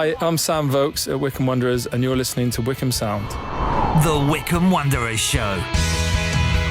Hi, I'm Sam Vokes at Wycombe Wanderers, and you're listening to Wycombe Sound. The Wycombe Wanderers Show.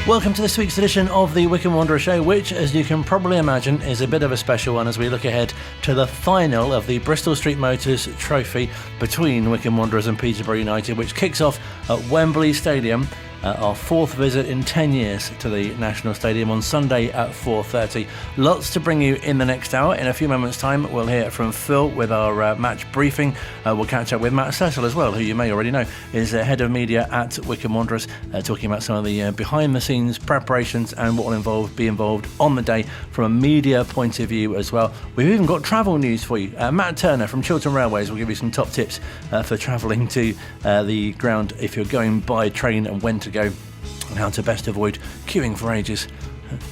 Welcome to this week's edition of the Wycombe Wanderers Show, which, as you can probably imagine, is a bit of a special one as we look ahead to the final of the Bristol Street Motors Trophy between Wycombe Wanderers and Peterborough United, which kicks off at Wembley Stadium. Our fourth visit in 10 years to the National Stadium on Sunday at 4:30. Lots to bring you in the next hour. In a few moments' time, we'll hear from Phil with our match briefing. We'll catch up with Matt Cecil as well, who you may already know is head of media at Wycombe Wanderers, talking about some of the behind-the-scenes preparations and what will be involved on the day from a media point of view as well. We've even got travel news for you. Matt Turner from Chiltern Railways will give you some top tips for travelling to the ground if you're going by train and when to go and how to best avoid queuing for ages.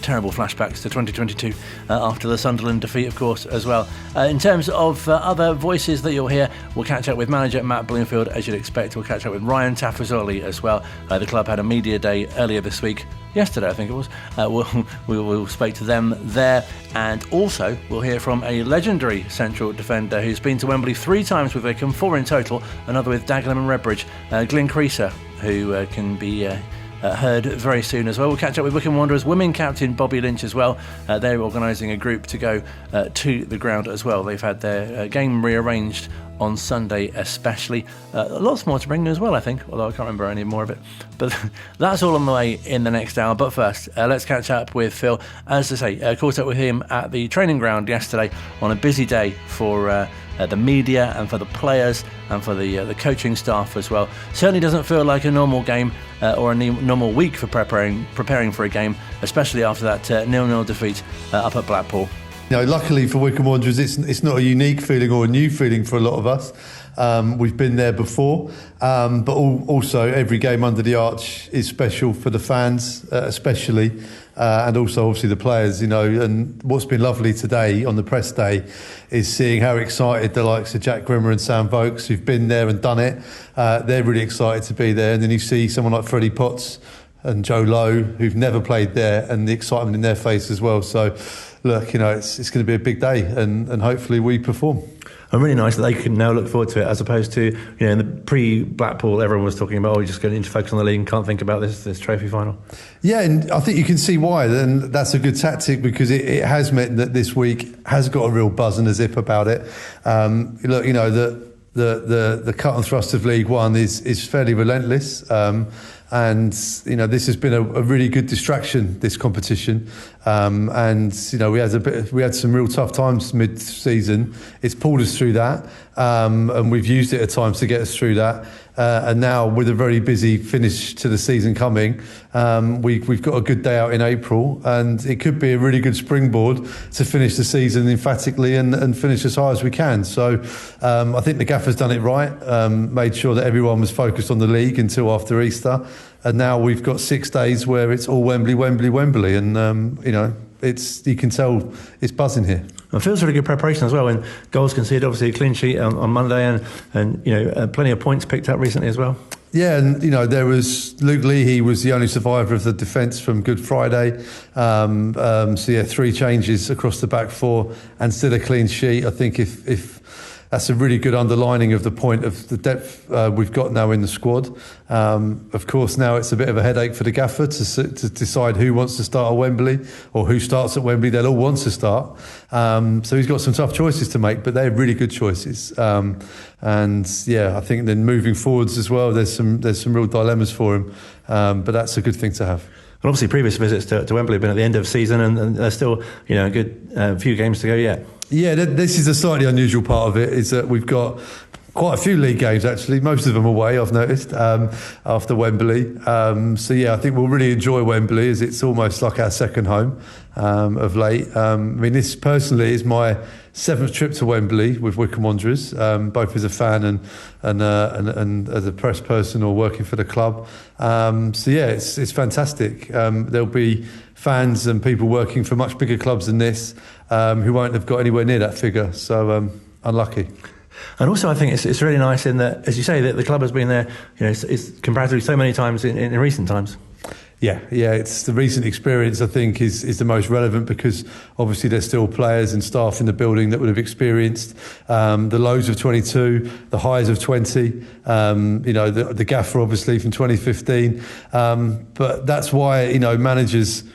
Terrible flashbacks to 2022 after the Sunderland defeat, of course, as well. In terms of other voices that you'll hear, we'll catch up with manager Matt Bloomfield, as you'd expect. We'll catch up with Ryan Tafazolli as well. The club had a media day earlier this week. Yesterday, I think it was. We'll speak to them there. And also, we'll hear from a legendary central defender who's been to Wembley 3 times with Wycombe, 4 in total, another with Dagenham and Redbridge, Glyn Creaser, who can be heard very soon as well. We'll catch up with Wycombe Wanderers women captain Bobby Lynch as well. They're organising a group to go to the ground as well. They've had their game rearranged on Sunday especially. Lots more to bring as well, I think, although I can't remember any more of it. But that's all on the way in the next hour. But first, let's catch up with Phil. As I say, caught up with him at the training ground yesterday on a busy day for the media and for the players and for the coaching staff as well. Certainly doesn't feel like a normal game or a normal week for preparing for a game, especially after that 0-0 defeat up at Blackpool. You know, luckily for Wycombe Wanderers, it's not a unique feeling or a new feeling for a lot of us. We've been there before, but also every game under the arch is special for the fans, especially, and also obviously the players. You know, and what's been lovely today on the press day is seeing how excited the likes of Jack Grimmer and Sam Vokes, who've been there and done it. They're really excited to be there, and then you see someone like Freddie Potts and Joe Lowe, who've never played there, and the excitement in their face as well. So, look, you know, it's going to be a big day, and hopefully we perform. And really nice that they can now look forward to it, as opposed to, you know, in the pre-Blackpool, everyone was talking about, you're just going to focus on the league and can't think about this trophy final. Yeah, and I think you can see why, and that's a good tactic, because it has meant that this week has got a real buzz and a zip about it. Look, you know, the cut and thrust of League One is fairly relentless. And, you know, this has been a really good distraction, this competition. And, you know, we had some real tough times mid-season. It's pulled us through that. And we've used it at times to get us through that. And now, with a very busy finish to the season coming, we've got a good day out in April, and it could be a really good springboard to finish the season emphatically and finish as high as we can. So I think the gaffer's done it right, made sure that everyone was focused on the league until after Easter, and now we've got 6 days where it's all Wembley, Wembley, Wembley, and you know, you can tell it's buzzing here. It feels really good preparation as well, and goals conceded, obviously a clean sheet on Monday, and you know, plenty of points picked up recently as well. Yeah, and you know, there was Luke Lee. He was the only survivor of the defence from Good Friday. So yeah, 3 changes across the back 4 and still a clean sheet. I think if that's a really good underlining of the point of the depth we've got now in the squad. Of course, now it's a bit of a headache for the gaffer to decide who wants to start at Wembley or who starts at Wembley. They'll all want to start. So he's got some tough choices to make, but they're really good choices. And yeah, I think then moving forwards as well, there's some real dilemmas for him. But that's a good thing to have. And obviously, previous visits to Wembley have been at the end of season, and there's still, you know, a good few games to go yet. Yeah, this is a slightly unusual part of it, is that we've got quite a few league games, actually, most of them away, I've noticed, after Wembley. So yeah, I think we'll really enjoy Wembley, as it's almost like our second home of late. I mean, this personally is my 7th trip to Wembley with Wycombe Wanderers, both as a fan and as a press person or working for the club. So yeah, it's fantastic. There'll be fans and people working for much bigger clubs than this who won't have got anywhere near that figure. So unlucky. And also, I think it's really nice in that, as you say, that the club has been there, you know, it's comparatively so many times in recent times. Yeah, it's the recent experience I think is the most relevant, because obviously there's still players and staff in the building that would have experienced the lows of 22, the highs of 20, the gaffer obviously from 2015, but that's why managers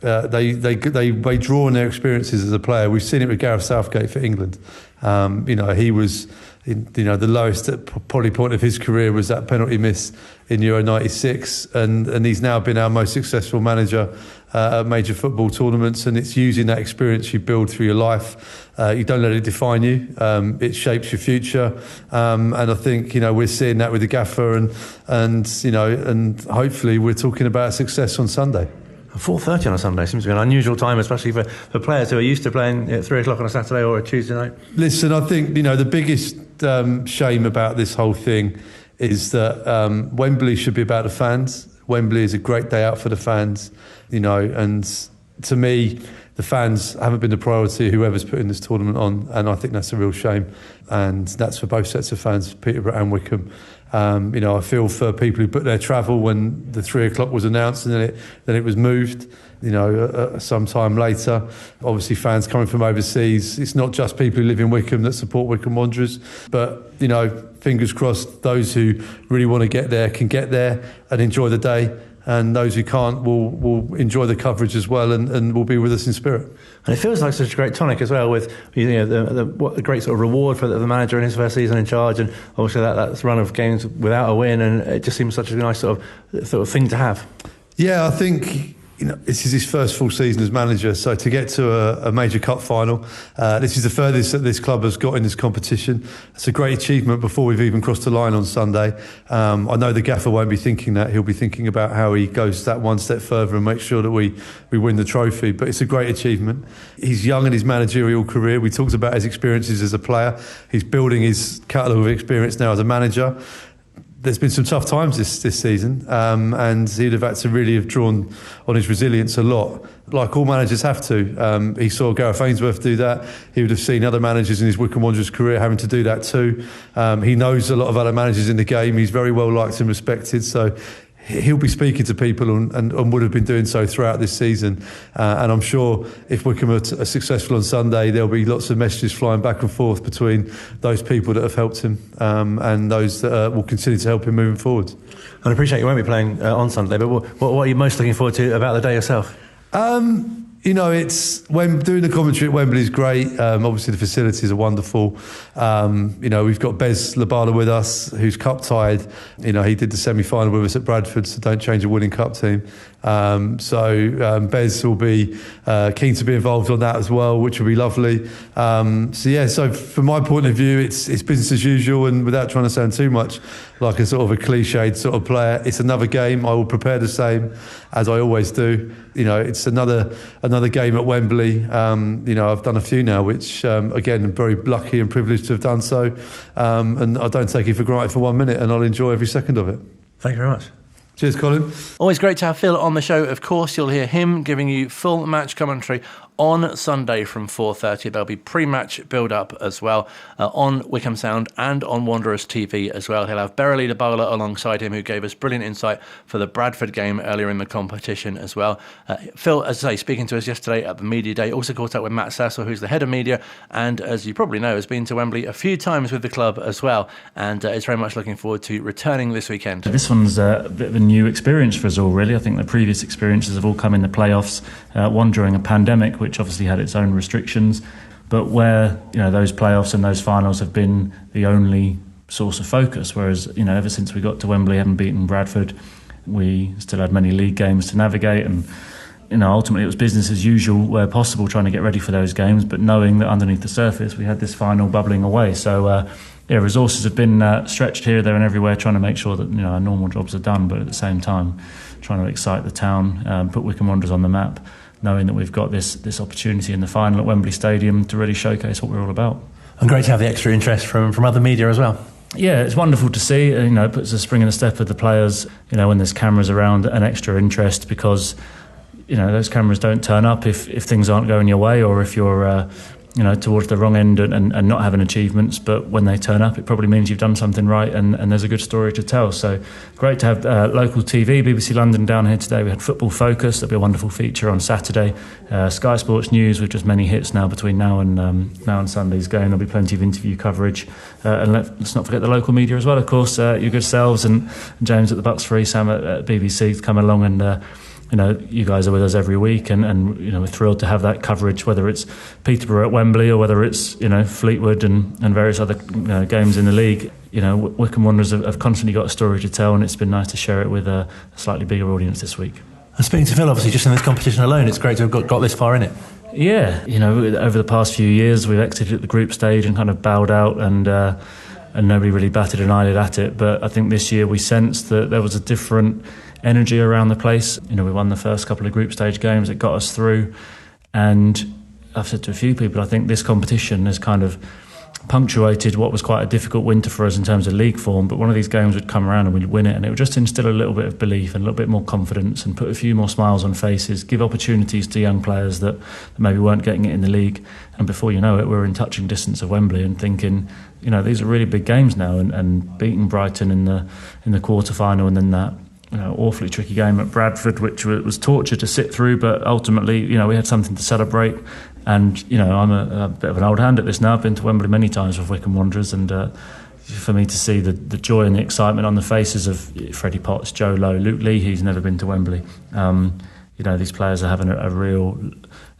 they draw on their experiences as a player. We've seen it with Gareth Southgate for England. He was the lowest probably point of his career was that penalty miss in Euro 96, and he's now been our most successful manager at major football tournaments, and it's using that experience you build through your life. You don't let it define you. It shapes your future, and I think we're seeing that with the gaffer, and hopefully we're talking about success on Sunday. 4:30 on a Sunday seems to be an unusual time, especially for players who are used to playing at 3 o'clock on a Saturday or a Tuesday night. Listen, I think the biggest shame about this whole thing is that Wembley should be about the fans. Wembley is a great day out for the fans, and to me, the fans haven't been the priority, whoever's putting this tournament on, and I think that's a real shame. And that's for both sets of fans, Peterborough and Wycombe. I feel for people who put their travel when the 3 o'clock was announced and then it was moved, some time later. Obviously, fans coming from overseas. It's not just people who live in Wycombe that support Wycombe Wanderers, but fingers crossed, those who really want to get there can get there and enjoy the day. And those who can't will enjoy the coverage as well and will be with us in spirit. And it feels like such a great tonic as well, with what a great sort of reward for the manager in his first season in charge, and obviously that run of games without a win, and it just seems such a nice sort of thing to have. Yeah, I think this is his first full season as manager, so to get to a major cup final, this is the furthest that this club has got in this competition. It's a great achievement before we've even crossed the line on Sunday. I know the gaffer won't be thinking that. He'll be thinking about how he goes that one step further and make sure that we win the trophy, but it's a great achievement. He's young in his managerial career. We talked about his experiences as a player. He's building his catalogue of experience now as a manager. There's been some tough times this season, and he'd have had to really have drawn on his resilience a lot, like all managers have to. He saw Gareth Ainsworth do that. He would have seen other managers in his Wycombe Wanderers career having to do that too. He knows a lot of other managers in the game. He's very well liked and respected, so he'll be speaking to people and would have been doing so throughout this season. And I'm sure if Wycombe are successful on Sunday, there'll be lots of messages flying back and forth between those people that have helped him and those that will continue to help him moving forward. And I appreciate you won't be playing on Sunday, but what are you most looking forward to about the day yourself? It's when doing the commentary at Wembley is great. Obviously, the facilities are wonderful. We've got Bez Labala with us, who's cup tied. He did the semi-final with us at Bradford, so don't change a winning cup team. Bez will be keen to be involved on that as well, which will be lovely. So from my point of view, it's business as usual, and without trying to sound too much like a sort of a cliched sort of player, it's another game. I will prepare the same as I always do. It's another game at Wembley. I've done a few now, which again, I'm very lucky and privileged to have done so. And I don't take it for granted for 1 minute, and I'll enjoy every second of it. Thank you very much. Cheers, Colin. Always great to have Phil on the show. Of course, you'll hear him giving you full match commentary on Sunday from 4:30. There'll be pre-match build-up as well on Wycombe Sound and on Wanderers TV as well. He'll have Berrily Labala alongside him, who gave us brilliant insight for the Bradford game earlier in the competition as well. Phil, as I say, speaking to us yesterday at the Media Day, also caught up with Matt Cecil, who's the head of media, and as you probably know, has been to Wembley a few times with the club as well, and is very much looking forward to returning this weekend. This one's a bit of a new experience for us all, really. I think the previous experiences have all come in the playoffs, one during a pandemic, which obviously had its own restrictions, but where those playoffs and those finals have been the only source of focus, whereas ever since we got to Wembley, having beaten Bradford, we still had many league games to navigate, and ultimately it was business as usual where possible, trying to get ready for those games, but knowing that underneath the surface we had this final bubbling away. So resources have been stretched here, there and everywhere, trying to make sure that our normal jobs are done, but at the same time trying to excite the town, put Wycombe Wanderers on the map, knowing that we've got this opportunity in the final at Wembley Stadium to really showcase what we're all about. And great to have the extra interest from other media as well. Yeah, it's wonderful to see. It puts a spring in the step of the players, when there's cameras around, an extra interest, because those cameras don't turn up if things aren't going your way, or if you're towards the wrong end and not having achievements, but when they turn up, it probably means you've done something right and there's a good story to tell. So great to have local TV, BBC London down here today. We had Football Focus, there'll be a wonderful feature on Saturday. Sky Sports News with just many hits now between now and Sunday's game. There'll be plenty of interview coverage, and let's not forget the local media as well, of course. Your good selves and James at the Bucks Free, Sam at BBC come along and you guys are with us every week, and we're thrilled to have that coverage, whether it's Peterborough at Wembley or whether it's Fleetwood and various other games in the league. Wycombe Wanderers have constantly got a story to tell, and it's been nice to share it with a slightly bigger audience this week. And speaking to Phil, obviously just in this competition alone, it's great to have got this far in it. Yeah, over the past few years we've exited the group stage and kind of bowed out, and nobody really batted an eyelid at it. But I think this year we sensed that there was a different energy around the place. We won the first couple of group stage games, it got us through, and I've said to a few people, I think this competition has kind of punctuated what was quite a difficult winter for us in terms of league form, but one of these games would come around and we'd win it, and it would just instill a little bit of belief and a little bit more confidence and put a few more smiles on faces, give opportunities to young players that maybe weren't getting it in the league, and before you know it we're in touching distance of Wembley and thinking, these are really big games now, and beating Brighton in the quarter-final, and then that awfully tricky game at Bradford, which was torture to sit through, but ultimately, we had something to celebrate. And, I'm a bit of an old hand at this now. I've been to Wembley many times with Wycombe Wanderers, and for me to see the joy and the excitement on the faces of Freddie Potts, Joe Lowe, Luke Lee, who's never been to Wembley. These players are having a real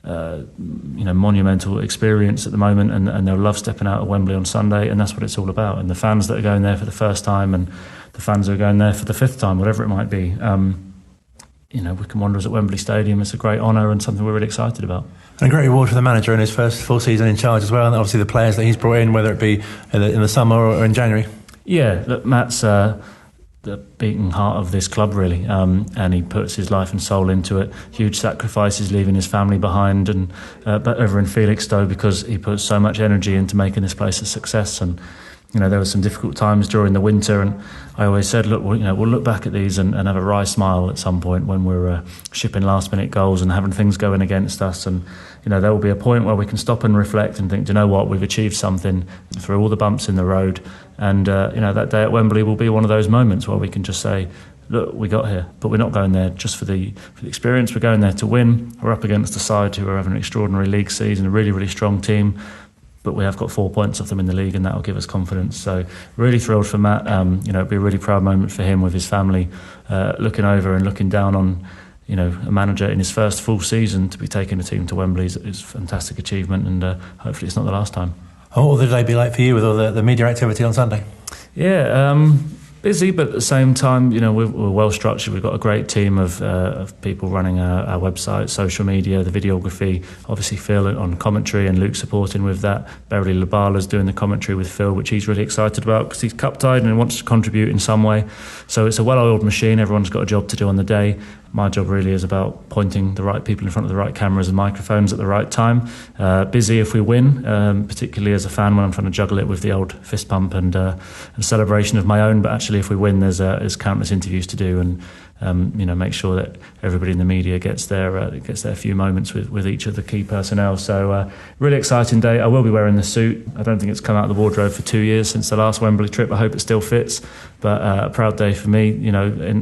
monumental experience at the moment, and they'll love stepping out of Wembley on Sunday, and that's what it's all about. And the fans that are going there for the first time, and the fans who are going there for the fifth time, whatever it might be, Wycombe Wanderers at Wembley Stadium, it's a great honour and something we're really excited about. And a great reward for the manager in his first full season in charge as well, and obviously the players that he's brought in, whether it be in the summer or in January. Yeah, look, Matt's the beating heart of this club, really, and he puts his life and soul into it. Huge sacrifices, leaving his family behind, and but over in Felixstowe, because he puts so much energy into making this place a success. And there were some difficult times during the winter, and I always said, look, we'll look back at these and have a wry smile at some point when we're shipping last-minute goals and having things going against us. And there will be a point where we can stop and reflect and think, do you know what, we've achieved something through all the bumps in the road. And that day at Wembley will be one of those moments where we can just say, look, we got here, but we're not going there just for the experience. We're going there to win. We're up against a side who are having an extraordinary league season, a really, really strong team. But we have got 4 points off them in the league, and that will give us confidence. So really thrilled for Matt. It'll be a really proud moment for him with his family, looking over and looking down on, a manager in his first full season to be taking a team to Wembley is a fantastic achievement, and hopefully it's not the last time. What will the day be like for you with all the media activity on Sunday? Yeah, busy, but at the same time, we're well structured. We've got a great team of people running our website, social media, the videography. Obviously, Phil on commentary and Luke supporting with that. Beverly Labala's doing the commentary with Phil, which he's really excited about because he's cup-tied and he wants to contribute in some way. So it's a well-oiled machine. Everyone's got a job to do on the day. My job really is about pointing the right people in front of the right cameras and microphones at the right time. Busy if we win, particularly as a fan when I'm trying to juggle it with the old fist pump and celebration of my own. But actually, if we win, there's countless interviews to do, and make sure that everybody in the media gets their few moments with each of the key personnel. So really exciting day. I will be wearing the suit. I don't think it's come out of the wardrobe for 2 years since the last Wembley trip. I hope it still fits. But a proud day for me,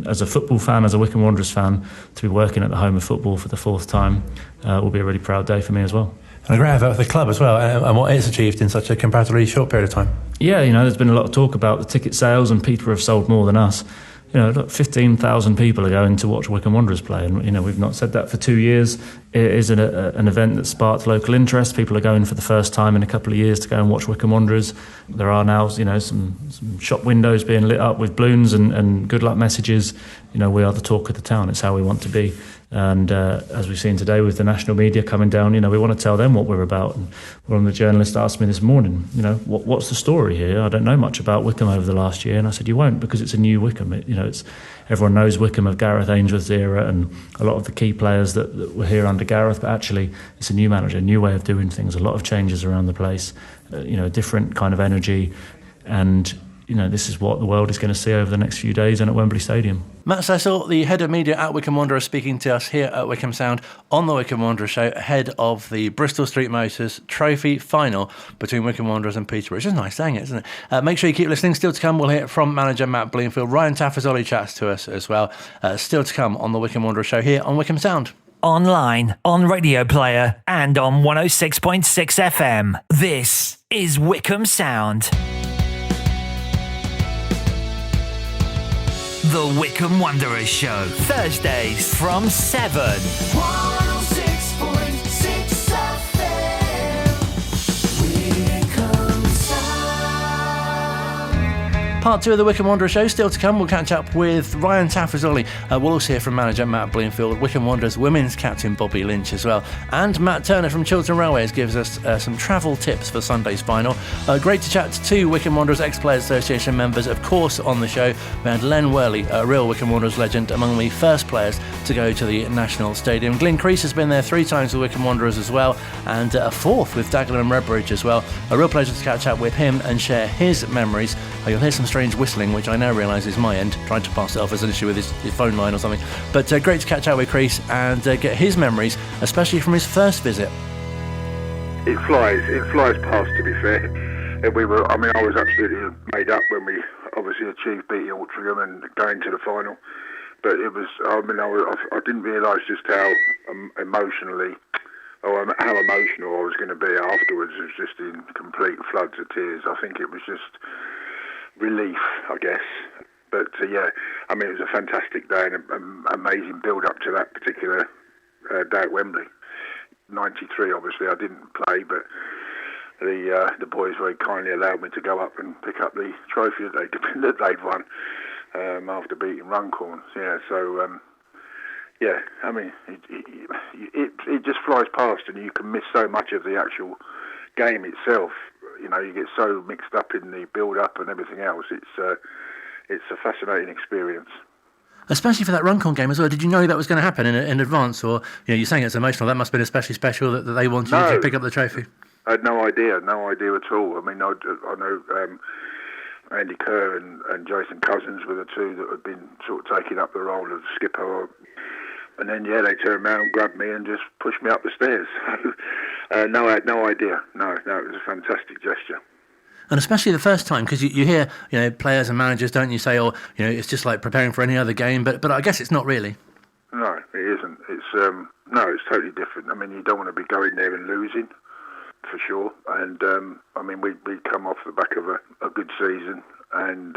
as a football fan, as a Wycombe Wanderers fan, to be working at the home of football for the fourth time will be a really proud day for me as well. And a great effort for the club as well, and what it's achieved in such a comparatively short period of time. Yeah, there's been a lot of talk about the ticket sales, and Peterborough have sold more than us. 15,000 people are going to watch Wycombe Wanderers play, and we've not said that for 2 years. It is an event that sparked local interest. People are going for the first time in a couple of years to go and watch Wycombe Wanderers. There are now, some shop windows being lit up with balloons and good luck messages. We are the talk of the town. It's how we want to be. And as we've seen today with the national media coming down, we want to tell them what we're about. And one of the journalists asked me this morning, what's the story here? I don't know much about Wycombe over the last year. And I said, you won't, because it's a new Wycombe. It's everyone knows Wycombe of Gareth Ainsworth's era and a lot of the key players that were here under Gareth. But actually, it's a new manager, a new way of doing things, a lot of changes around the place, a different kind of energy. And this is what the world is going to see over the next few days and at Wembley Stadium. Matt Cecil, the head of media at Wycombe Wanderers, speaking to us here at Wycombe Sound on the Wycombe Wanderers Show ahead of the Bristol Street Motors Trophy final between Wycombe Wanderers and Peterborough. It's just nice saying it, isn't it? Make sure you keep listening. Still to come, we'll hear from manager Matt Bloomfield. Ryan Tafazolli chats to us as well. Still to come on the Wycombe Wanderers Show here on Wycombe Sound. Online, on Radio Player, and on 106.6 FM. This is Wycombe Sound. The Wycombe Wanderers Show, Thursdays from 7. 106.6 FM, Wycombe Sound. Part 2 of the Wycombe Wanderers Show still to come. We'll catch up with Ryan Tafazolli. We'll also hear from manager Matt Bloomfield, Wycombe Wanderers women's captain Bobby Lynch as well. And Matt Turner from Chiltern Railways gives us some travel tips for Sunday's final. Great to chat to 2 Wycombe Wanderers Ex-Players Association members, of course, on the show. We had Len Worley, a real Wycombe Wanderers legend, among the first players to go to the National Stadium. Glyn Creaser has been there 3 times with Wycombe Wanderers as well, and a 4th with Dagenham and Redbridge as well. A real pleasure to catch up with him and share his memories. You'll hear some strange whistling, which I now realise is my end, trying to pass it off as an issue with his phone line or something. But great to catch up with Crease and get his memories, especially from his first visit. It flies past, to be fair. And I was absolutely made up when we obviously achieved beating Altrincham and going to the final. But it was, I didn't realise just how emotional I was going to be afterwards. It was just in complete floods of tears. I think it was just relief, I guess. But it was a fantastic day and an amazing build-up to that particular day at Wembley. 93, obviously, I didn't play, but the boys very kindly allowed me to go up and pick up the trophy that they'd won after beating Runcorn. It just flies past, and you can miss so much of the actual game itself. You get so mixed up in the build-up and everything else. It's a fascinating experience. Especially for that Runcorn game as well. Did you know that was going to happen in advance? Or you're saying it's emotional. That must have been especially special that they wanted you to pick up the trophy. I had no idea at all. I know Andy Kerr and Jason Cousins were the 2 that had been sort of taking up the role of skipper. And then, they turned around, grabbed me and just pushed me up the stairs. No, I had no idea. No, it was a fantastic gesture. And especially the first time, because you hear, players and managers, don't you, say, it's just like preparing for any other game, but I guess it's not really. No, it isn't. It's it's totally different. You don't want to be going there and losing, for sure. And we'd come off the back of a good season, and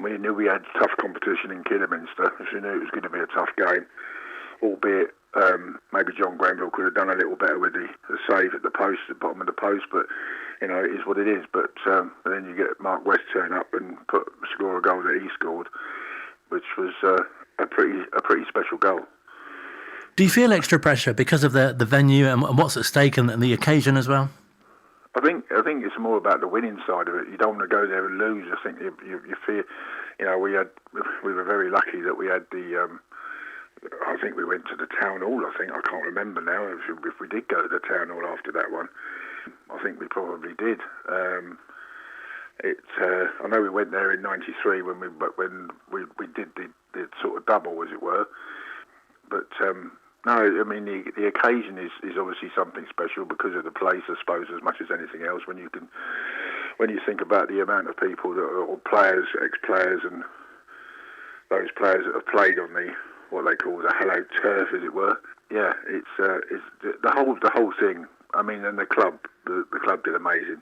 we knew we had tough competition in Kidderminster, so we knew it was going to be a tough game, albeit maybe John Granville could have done a little better with the save at the bottom of the post, but it is what it is. But then you get Mark West turn up and score a goal that he scored, which was a pretty special goal. Do you feel extra pressure because of the venue and what's at stake and the occasion as well? I think it's more about the winning side of it. You don't want to go there and lose. I think you fear. We were very lucky that we had the. I think we went to the town hall. I can't remember now if we did go to the town hall after that one. I think we probably did. I know we went there in '93 when we did the sort of double, as it were. But the occasion is obviously something special because of the place, I suppose, as much as anything else. When you think about the amount of people that are players, ex-players, and those players that have played on what they call the hallowed turf, as it were. Yeah, it's the whole thing. And the club did amazing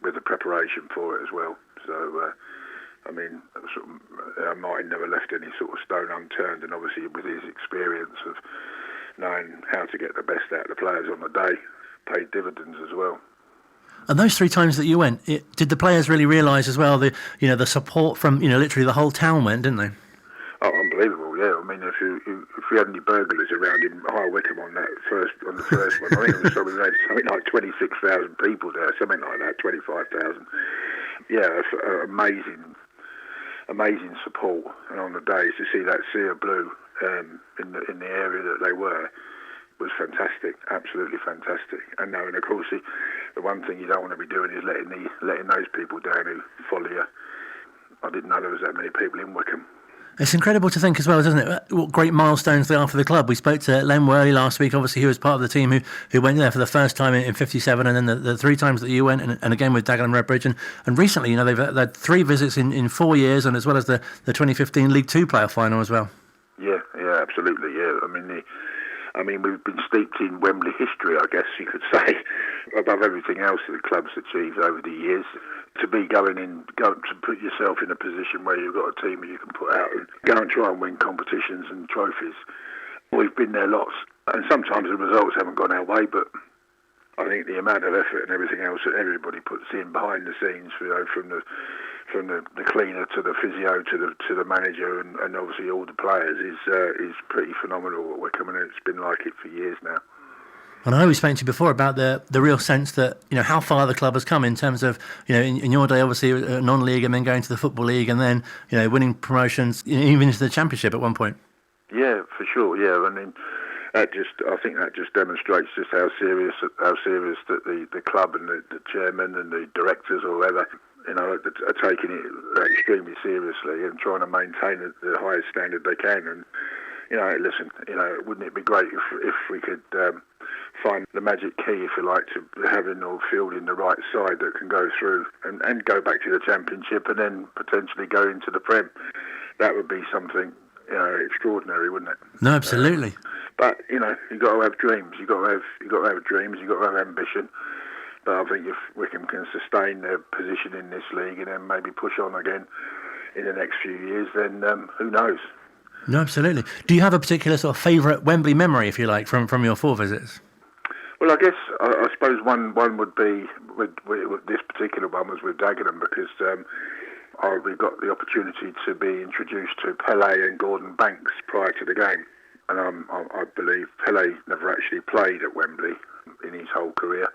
with the preparation for it as well. So, Martin never left any sort of stone unturned, and obviously with his experience of knowing how to get the best out of the players on the day, paid dividends as well. And those 3 times that you went, did the players really realise as well the support from literally the whole town went, didn't they? Oh, unbelievable! Yeah, if we had any burglars around in High Wycombe on the first one, I think it was something like 26,000 people there, something like that, 25,000. Yeah, amazing support, and on the day to see that sea of blue in the area that they were was fantastic, absolutely fantastic. And of course the one thing you don't want to be doing is letting those people down who follow you. I didn't know there was that many people in Wycombe. It's incredible to think as well, isn't it? What great milestones they are for the club. We spoke to Len Worley last week. Obviously, he was part of the team who went there for the first time in 57, and then the 3 times that you went, and again with Dagenham Redbridge. And recently, you know, they've had 3 visits in 4 years, and as well as the 2015 League Two playoff final as well. Yeah, absolutely. Yeah, I mean, we've been steeped in Wembley history, I guess you could say, above everything else that the club's achieved over the years. To be go to put yourself in a position where you've got a team that you can put out and go and try and win competitions and trophies. We've been there lots, and sometimes the results haven't gone our way, but I think the amount of effort and everything else that everybody puts in behind the scenes, you know, from the cleaner to the physio to the manager and obviously all the players is pretty phenomenal at Wycombe, and it's been like it for years now. And I always spoke to you before about the real sense that, you know, how far the club has come in terms of, you know, in your day, obviously, non-league and then going to the Football League and then, you know, winning promotions, even into the Championship at one point. Yeah, for sure, yeah. I mean, I think that just demonstrates just how serious that the club and the chairman and the directors or whatever, you know, are taking it extremely seriously and trying to maintain the highest standard they can. And, you know, listen, you know, wouldn't it be great if we could find the magic key, if you like, to having or fielding the right side that can go through and go back to the Championship and then potentially go into the Prem. That would be something, you know, extraordinary, wouldn't it? No, absolutely. But you know, you've got to have dreams. You've got to have dreams. You've got to have ambition. But I think if Wycombe can sustain their position in this league and then maybe push on again in the next few years, then who knows? No, absolutely. Do you have a particular sort of favourite Wembley memory, if you like, from your 4 visits? Well, I guess I suppose one would be with this particular one was with Dagenham, because we got the opportunity to be introduced to Pele and Gordon Banks prior to the game, and I believe Pele never actually played at Wembley in his whole career,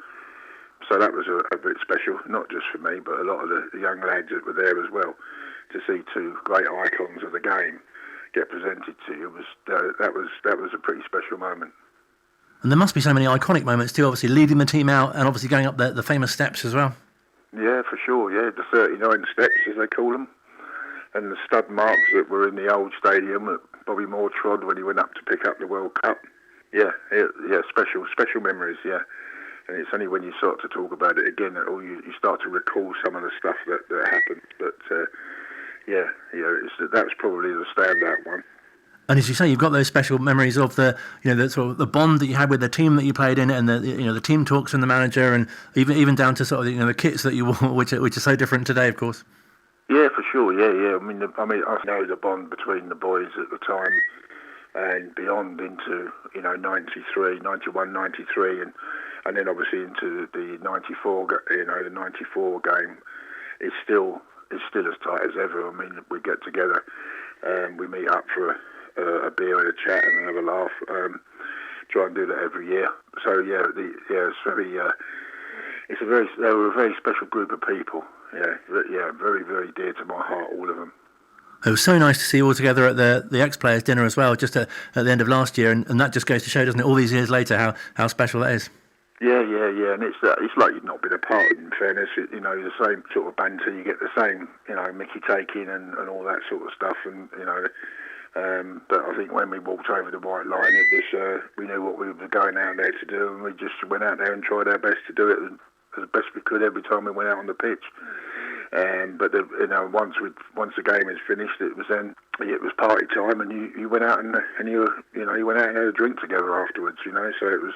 so that was a bit special, not just for me, but a lot of the young lads that were there as well. To see 2 great icons of the game get presented to you that was a pretty special moment. And there must be so many iconic moments too, obviously leading the team out and obviously going up the famous steps as well. Yeah, for sure, yeah, the 39 steps as they call them, and the stud marks that were in the old stadium that Bobby Moore trod when he went up to pick up the World Cup. Yeah, special memories, yeah. And it's only when you start to talk about it again that you start to recall some of the stuff that happened. But that was probably the standout one. And as you say, you've got those special memories of the sort of the bond that you had with the team that you played in, and the team talks from the manager, and even down to sort of the kits that you wore, which are so different today, of course. Yeah, for sure. Yeah. I mean, I know the bond between the boys at the time and beyond into 93, 91, 93, and then obviously into the 94. The 94 game is still as tight as ever. I mean, we get together and we meet up for a beer and a chat and have a laugh. Try and do that every year. So they were a very special group of people. Yeah, very, very dear to my heart, all of them. It was so nice to see you all together at the ex-players dinner as well, just at the end of last year, and that just goes to show, doesn't it, all these years later, how special that is. Yeah, and it's like you've not been apart. In fairness, the same sort of banter, you get the same, Mickey taking and all that sort of stuff, and but I think when we walked over the white line, it was we knew what we were going out there to do, and we just went out there and tried our best to do it as best we could every time we went out on the pitch. But once the game is finished, it was party time, and you went out and you went out and had a drink together afterwards. So it was.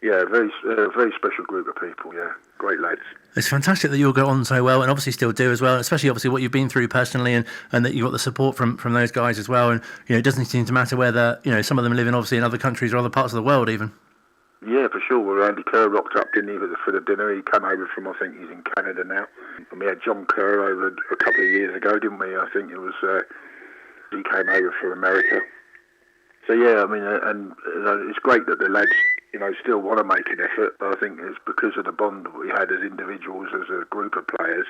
A very special group of people, yeah. Great lads. It's fantastic that you all got on so well, and obviously still do as well, especially obviously what you've been through personally, and that you got the support from those guys as well. And it doesn't seem to matter whether some of them live obviously in other countries or other parts of the world even. Yeah, for sure. Well, Andy Kerr rocked up, didn't he, for the dinner? He came over from, I think he's in Canada now. And we had John Kerr over a couple of years ago, didn't we? I think it was, he came over from America. So yeah, I mean, and it's great that the lads, still want to make an effort, but I think it's because of the bond that we had as individuals, as a group of players.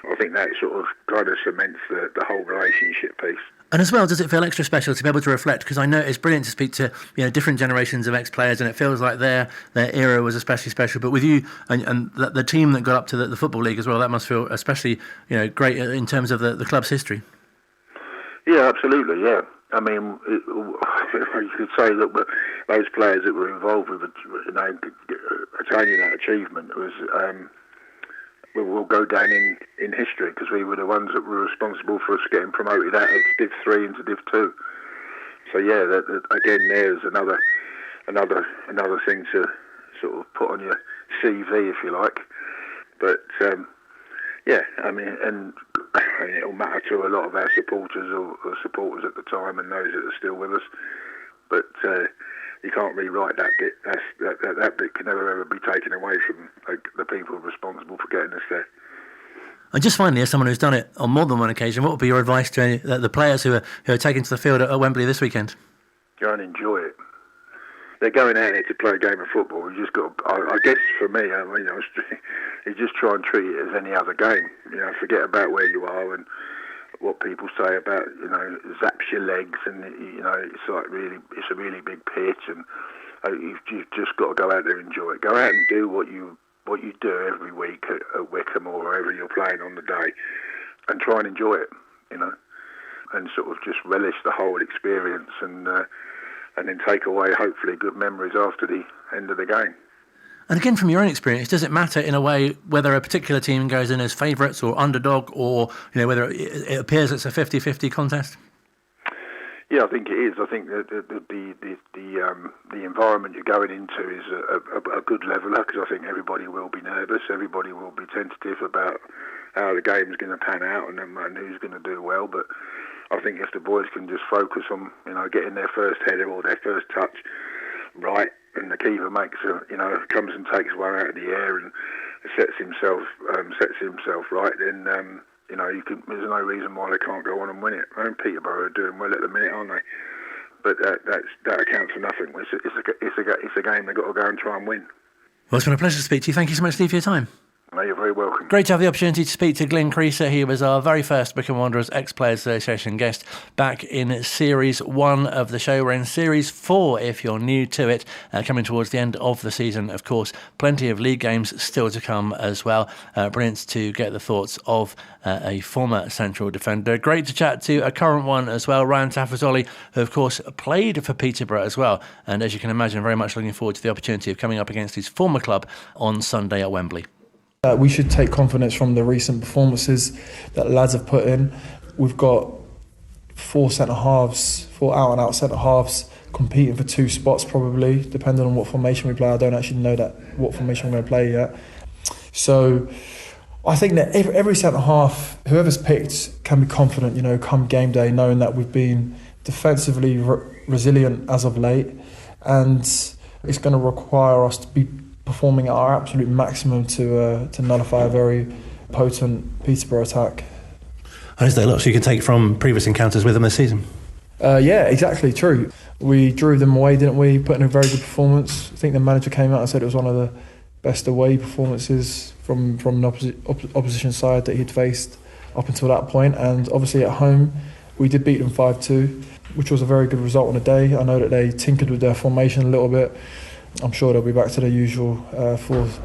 I think that sort of kind of cements the whole relationship piece. And as well, does it feel extra special to be able to reflect? Because I know it's brilliant to speak to different generations of ex-players, and it feels like their era was especially special. But with you and the team that got up to the Football League as well, that must feel especially great in terms of the club's history. Yeah, absolutely. Yeah, I mean, you could say that those players that were involved with attaining that achievement was. Will go down in history because we were the ones that were responsible for us getting promoted out of Div 3 into Div 2. So yeah, again, there's another thing to sort of put on your CV, if you like. But yeah, I mean, and it'll matter to a lot of our supporters or supporters at the time and those that are still with us. But you can't rewrite that bit. That bit can never ever be taken away from the people responsible for getting us there. And just finally, as someone who's done it on more than one occasion, what would be your advice to the players who are taken to the field at Wembley this weekend? Go and enjoy it. They're going out here to play a game of football. You just got. I guess for me, you just try and treat it as any other game. Forget about where you are and what people say about zaps your legs, and it's like it's a really big pitch, and you've just got to go out there and enjoy it. Go out and do what you do every week at Wycombe or wherever you're playing on the day, and try and enjoy it, and sort of just relish the whole experience, and then take away hopefully good memories after the end of the game. And again, from your own experience, does it matter in a way whether a particular team goes in as favourites or underdog, or whether it appears it's a 50-50 contest? Yeah, I think it is. I think that the environment you're going into is a good leveller, because I think everybody will be nervous, everybody will be tentative about how the game's going to pan out and who's going to do well. But I think if the boys can just focus on getting their first header or their first touch right, and the keeper comes and takes one out of the air and sets himself right, then there's no reason why they can't go on and win it. Peterborough are doing well at the minute, aren't they? But that accounts for nothing. It's a game they've got to go and try and win. Well, it's been a pleasure to speak to you. Thank you so much, Steve, for your time. No, you're very welcome. Great to have the opportunity to speak to Glyn Creaser. He was our very first Wycombe Wanderers Ex-Players Association guest back in Series 1 of the show. We're in Series 4 if you're new to it, coming towards the end of the season, of course. Plenty of league games still to come as well. Brilliant to get the thoughts of a former central defender. Great to chat to a current one as well, Ryan Tafazolli, who of course played for Peterborough as well. And as you can imagine, very much looking forward to the opportunity of coming up against his former club on Sunday at Wembley. We should take confidence from the recent performances that lads have put in. We've got 4 out-and-out centre-halves competing for 2 spots probably, depending on what formation we play. I don't actually know what formation I'm going to play yet. So I think that every centre-half, whoever's picked, can be confident, come game day, knowing that we've been defensively resilient as of late, and it's going to require us to be performing at our absolute maximum to nullify a very potent Peterborough attack. And is there lots you can take from previous encounters with them this season? Yeah, exactly, true. We drew them away, didn't we? Put in a very good performance. I think the manager came out and said it was one of the best away performances from an opposition side that he'd faced up until that point. And obviously at home, we did beat them 5-2, which was a very good result on the day. I know that they tinkered with their formation a little bit. I'm sure they'll be back to the usual 4-2-3-1,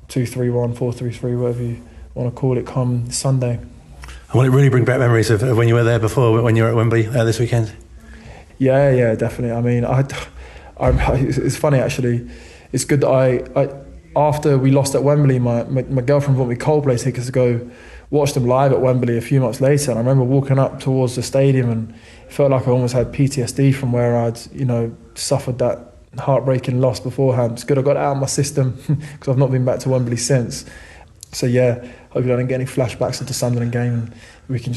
4-3-3, whatever you want to call it, come Sunday. And will it really bring back memories of when you were there before, when you were at Wembley this weekend? Yeah, definitely. I mean, it's funny actually. It's good that I after we lost at Wembley, my girlfriend bought me Coldplay tickets to go watch them live at Wembley a few months later. And I remember walking up towards the stadium and it felt like I almost had PTSD from where I'd suffered that heartbreaking loss beforehand. It's good I got it out of my system because I've not been back to Wembley since. So yeah, hopefully I don't get any flashbacks of the Sunderland game, and I can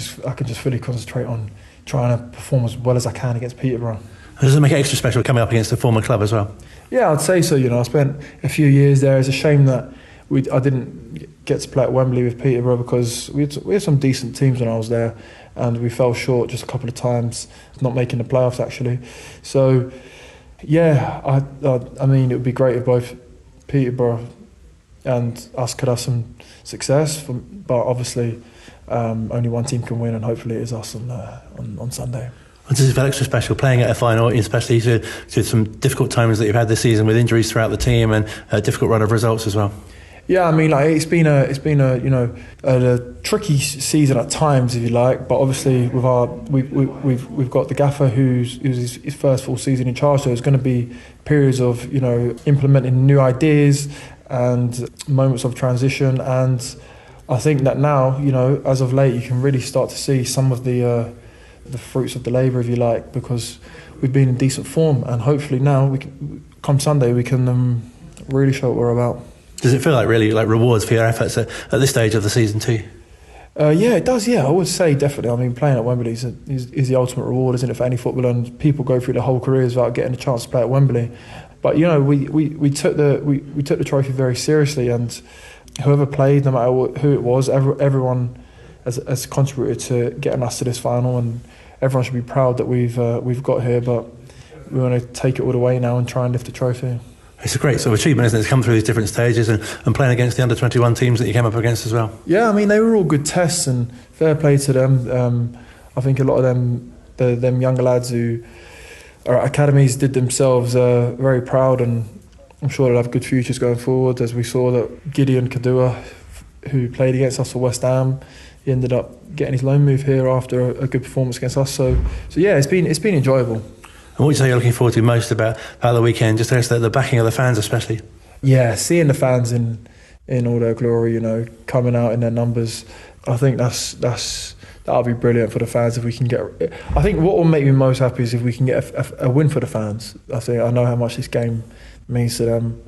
just fully concentrate on trying to perform as well as I can against Peterborough. Does it make it extra special coming up against a former club as well? Yeah, I'd say so. I spent a few years there. It's a shame that I didn't get to play at Wembley with Peterborough because we had some decent teams when I was there, and we fell short just a couple of times, not making the playoffs actually. So yeah, I mean, it would be great if both Peterborough and us could have some success, but obviously only one team can win, and hopefully it is us on Sunday. This is extra special, playing at a final, especially to some difficult times that you've had this season with injuries throughout the team and a difficult run of results as well. Yeah, I mean, like it's been a a tricky season at times, if you like. But obviously, we've got the gaffer who's his first full season in charge. So there's going to be periods of implementing new ideas and moments of transition. And I think that now, as of late, you can really start to see some of the fruits of the labour, if you like, because we've been in decent form, and hopefully now come Sunday we can really show what we're about. Does it feel like really like rewards for your efforts at this stage of the season too? Yeah, it does. Yeah, I would say definitely. I mean, playing at Wembley is the ultimate reward, isn't it, for any footballer? And people go through their whole careers without getting a chance to play at Wembley. But we took the trophy very seriously, and whoever played, no matter who it was, everyone has contributed to getting us to this final, and everyone should be proud that we've got here. But we want to take it all the way now and try and lift the trophy. It's a great sort of achievement, isn't it, to come through these different stages and playing against the under-21 teams that you came up against as well. Yeah, I mean, they were all good tests, and fair play to them. I think a lot of them younger lads who are at academies did themselves very proud, and I'm sure they'll have good futures going forward. As we saw that Gideon Kadua, who played against us for West Ham, he ended up getting his loan move here after a good performance against us. So yeah, it's been enjoyable. And what would you say you're looking forward to most about the weekend? Just the backing of the fans, especially. Yeah, seeing the fans in all their glory, coming out in their numbers. I think that'll be brilliant for the fans if we can get. I think what will make me most happy is if we can get a win for the fans. I know how much this game means to them.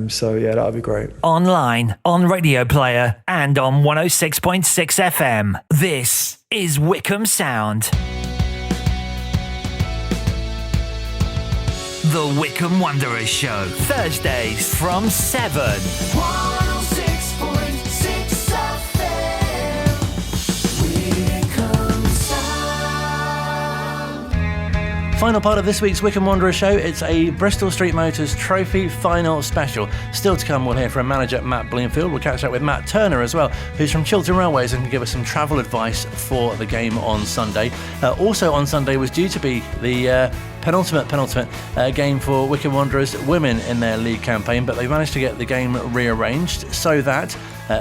So yeah, that'll be great. Online, on Radio Player, and on 106.6 FM. This is Wycombe Sound. The Wycombe Wanderers Show, Thursdays from 7. 106.6 FM, Wycombe Sound. Final part of this week's Wycombe Wanderers Show. It's a Bristol Street Motors Trophy final special. Still to come, we'll hear from manager Matt Bloomfield. We'll catch up with Matt Turner as well, who's from Chiltern Railways and can give us some travel advice for the game on Sunday. Also on Sunday was due to be the penultimate game for Wycombe Wanderers women in their league campaign, but they've managed to get the game rearranged so that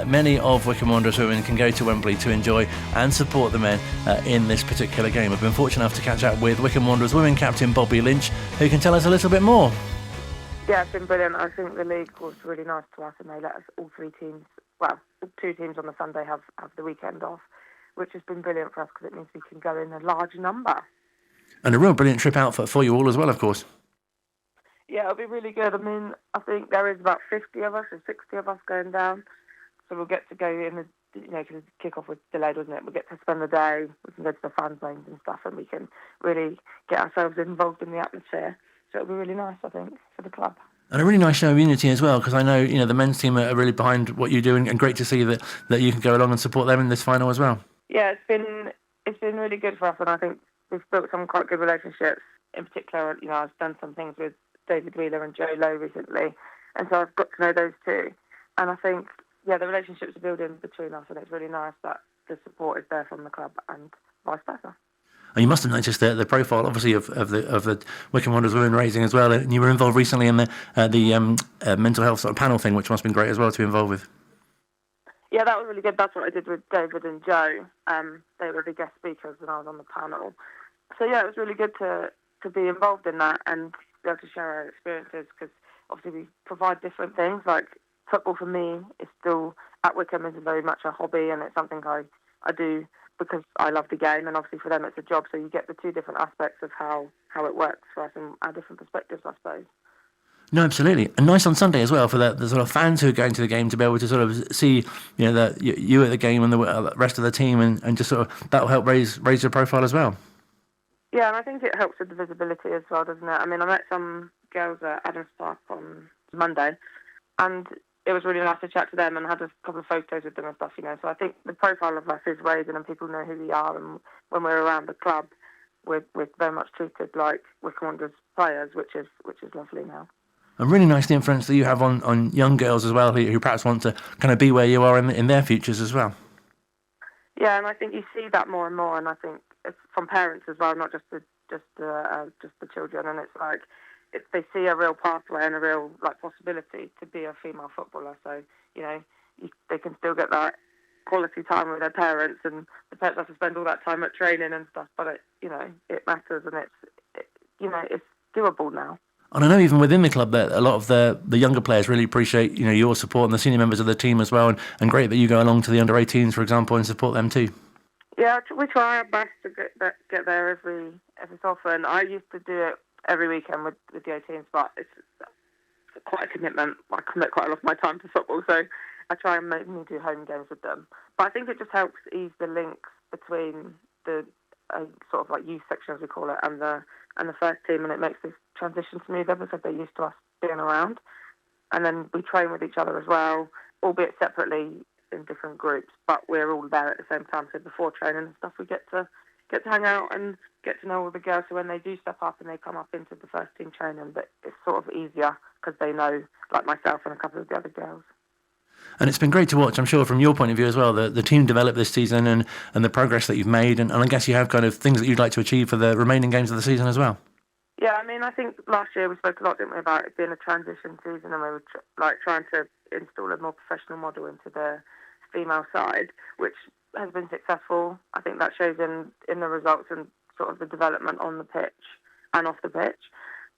many of Wycombe Wanderers women can go to Wembley to enjoy and support the men in this particular game. I've been fortunate enough to catch up with Wycombe Wanderers women captain Bobby Lynch, who can tell us a little bit more. Yeah, it's been brilliant. I think the league was really nice to us, and they let us all two teams on the Sunday have the weekend off, which has been brilliant for us because it means we can go in a large number. And a real brilliant trip out for you all as well, of course. Yeah, it'll be really good. I mean, I think there is about 50 of us or 60 of us going down. So we'll get to go in, because the kick-off was delayed, wasn't it? We'll get to spend the day, we can go to the fan zones and stuff, and we can really get ourselves involved in the atmosphere. So it'll be really nice, I think, for the club. And a really nice show of unity as well, because I know, the men's team are really behind what you do, and great to see that you can go along and support them in this final as well. Yeah, it's been really good for us, and I think we've built some quite good relationships. In particular, I've done some things with David Wheeler and Joe Lowe recently, and so I've got to know those two. And I think, the relationships are building between us, and it's really nice that the support is there from the club and vice versa. And you must have noticed the profile, obviously, of the Wycombe Wanderers women raising as well. And you were involved recently in the mental health sort of panel thing, which must have been great as well to be involved with. Yeah, that was really good. That's what I did with David and Joe. They were the guest speakers when I was on the panel. So yeah, it was really good to be involved in that and be able to share our experiences, because obviously we provide different things. Like football for me is still, at Wycombe, is very much a hobby, and it's something I do because I love the game, and obviously for them it's a job, so you get the two different aspects of how it works for us and our different perspectives, I suppose. No, absolutely. And nice on Sunday as well for the sort of fans who are going to the game to be able to sort of see, you at the game and the rest of the team, and just sort of, that'll help raise your profile as well. Yeah, and I think it helps with the visibility as well, doesn't it? I mean, I met some girls at Adams Park on Monday, and it was really nice to chat to them and had a couple of photos with them and stuff, So I think the profile of us is raising, and people know who we are, and when we're around the club, we're very much treated like Wycombe Wanderers players, which is lovely now. And really nice the influence that you have on young girls as well, who perhaps want to kind of be where you are in their futures as well. Yeah, and I think you see that more and more, and I think it's from parents as well, not just the children. And it's like they see a real pathway and a real possibility to be a female footballer. So they can still get that quality time with their parents, and the parents have to spend all that time at training and stuff. But it matters, and it's doable now. And I know even within the club that a lot of the younger players really appreciate your support, and the senior members of the team as well, and great that you go along to the under-18s, for example, and support them too. Yeah, we try our best to get there every so often. I used to do it every weekend with the 18s, but it's quite a commitment. I commit quite a lot of my time to football, so I try and mainly do home games with them. But I think it just helps ease the links between the sort of youth section, as we call it, and the first team, and it makes this transition smoother because they're used to us being around. And then we train with each other as well, albeit separately in different groups, but we're all there at the same time. So before training and stuff, we get to hang out and get to know all the girls. So when they do step up and they come up into the first team training, but it's sort of easier because they know, like myself and a couple of the other girls. And it's been great to watch, I'm sure, from your point of view as well, the team develop this season and the progress that you've made. And I guess you have kind of things that you'd like to achieve for the remaining games of the season as well. Yeah, I mean, I think last year we spoke a lot, didn't we, about it being a transition season, and we were trying to install a more professional model into the female side, which has been successful. I think that shows in the results and sort of the development on the pitch and off the pitch.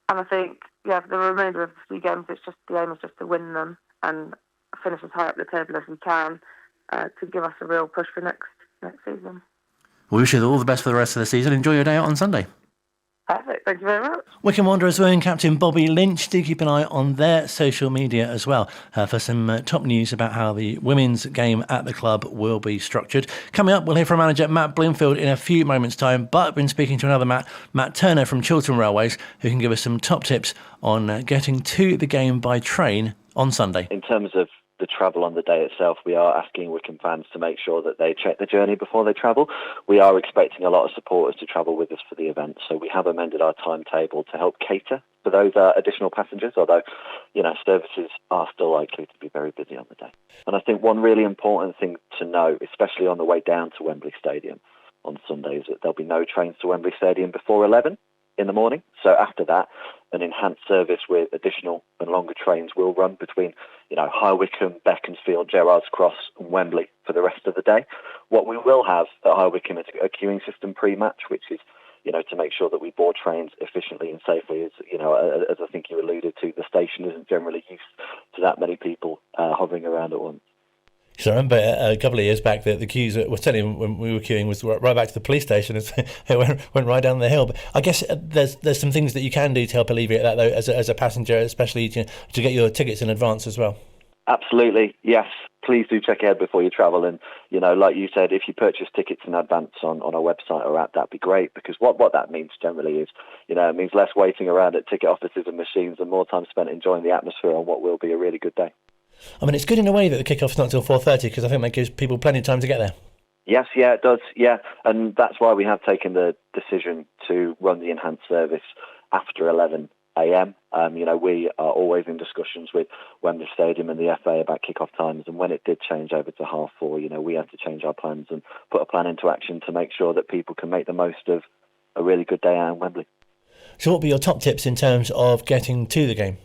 And I think, for the remainder of the 3 games, the aim is just to win them and finish as high up the table as we can to give us a real push for next season. We wish you all the best for the rest of the season. Enjoy your day out on Sunday. Perfect, thank you very much. Wycombe Wanderers Women captain Bobby Lynch. Do keep an eye on their social media as well for some top news about how the women's game at the club will be structured. Coming up, we'll hear from manager Matt Bloomfield in a few moments' time, but I've been speaking to another Matt Turner from Chiltern Railways, who can give us some top tips on getting to the game by train on Sunday. In terms of the travel on the day itself, we are asking Wycombe fans to make sure that they check the journey before they travel. We are expecting a lot of supporters to travel with us for the event, so we have amended our timetable to help cater for those additional passengers, although, services are still likely to be very busy on the day. And I think one really important thing to know, especially on the way down to Wembley Stadium on Sunday, is that there'll be no trains to Wembley Stadium before 11 in the morning. So after that, an enhanced service with additional and longer trains will run between, High Wycombe, Beaconsfield, Gerrards Cross and Wembley for the rest of the day. What we will have at High Wycombe is a queuing system pre-match, which is, to make sure that we board trains efficiently and safely. As I think you alluded to, the station isn't generally used to that many people hovering around at once. So I remember a couple of years back that the queues were certainly when we were queuing was right back to the police station. It went right down the hill. But I guess there's some things that you can do to help alleviate that, though, as a passenger, especially to get your tickets in advance as well. Absolutely, yes. Please do check ahead before you travel. And, like you said, if you purchase tickets in advance on our website or app, that'd be great, because what that means generally is, it means less waiting around at ticket offices and machines and more time spent enjoying the atmosphere on what will be a really good day. I mean, it's good in a way that the kick-off's not until 4:30, because I think that gives people plenty of time to get there. Yes, it does, and that's why we have taken the decision to run the enhanced service after 11 a.m. We are always in discussions with Wembley Stadium and the FA about kick-off times, and when it did change over to 4:30, we had to change our plans and put a plan into action to make sure that people can make the most of a really good day out in Wembley. So what would be your top tips in terms of getting to the game?